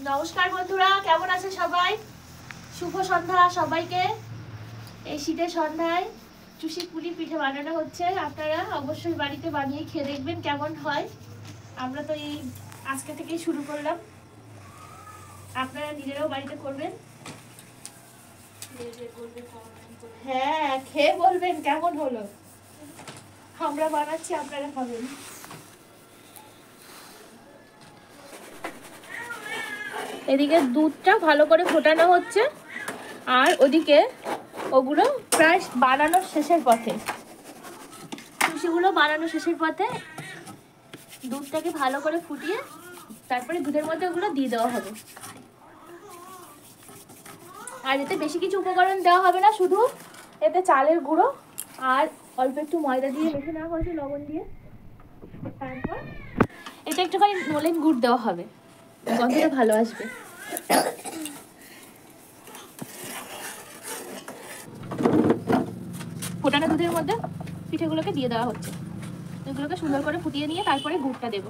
নমস্কার বন্ধুরা, কেমন আছে সবাই? শুভ সন্ধ্যা সবাইকে। এই শীতের সন্ধ্যায় চুষি পুলি পিঠে বানানো হচ্ছে। আপনারা অবশ্যই বাড়িতে বানিয়ে খেয়ে দেখবেন কেমন হয়। আমরা তো এই আজকে থেকেই শুরু করলাম, আপনারা নিজেরাও বাড়িতে করবেন। হ্যাঁ, খেয়ে বলবেন কেমন হলো। আমরা বানাচ্ছি, আপনারা খাবেন। এদিকে দুধটা ভালো করে ফোটানো হচ্ছে, আর ওদিকে ওগুলো প্রায় বানানোর শেষের পথে। সুশিগুলো বানানোর শেষের পথে দুধটাকে ভালো করে ফুটিয়ে তারপরে দুধের মধ্যে ওগুলো দিয়ে দেওয়া হবে। আর এতে বেশি কিছু উপকরণ দেওয়া হবে না, শুধু এতে চালের গুঁড়ো আর অল্প একটু ময়দা দিয়ে মেখে নেওয়া হয়েছে লবণ দিয়ে। তারপর এতে একটুখানি নলেন গুড় দেওয়া হবে, গন্ধটা ভালো আসবে। ফোটানো দুধের মধ্যে পিঠেগুলোকে দিয়ে দেওয়া হচ্ছে। এগুলোকে সুন্দর করে ফুটিয়ে নিয়ে তারপরে গুড়টা দেবো।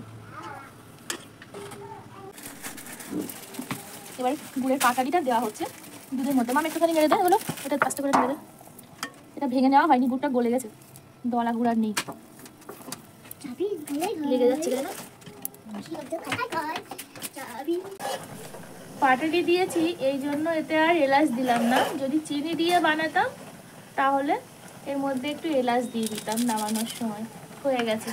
এবার গুড়ের পাটালিটা দেওয়া হচ্ছে দুধের মধ্যে। মাম একটুখানি নেড়ে দেয়, হলো এটা আস্তে করে নেড়ে দেয়। এটা ভেঙে নেওয়া হয়নি, গুড়টা গলে গেছে, দলা গুড় আর নেই। লেগে যাচ্ছে কেন? পাটালি দিয়েছি এই জন্য এতে আর এলাচ দিলাম না। যদি চিনি দিয়ে বানাতাম তাহলে এর মধ্যে একটু এলাচ দিয়ে দিতাম নামানোর সময়। হয়ে গেছে।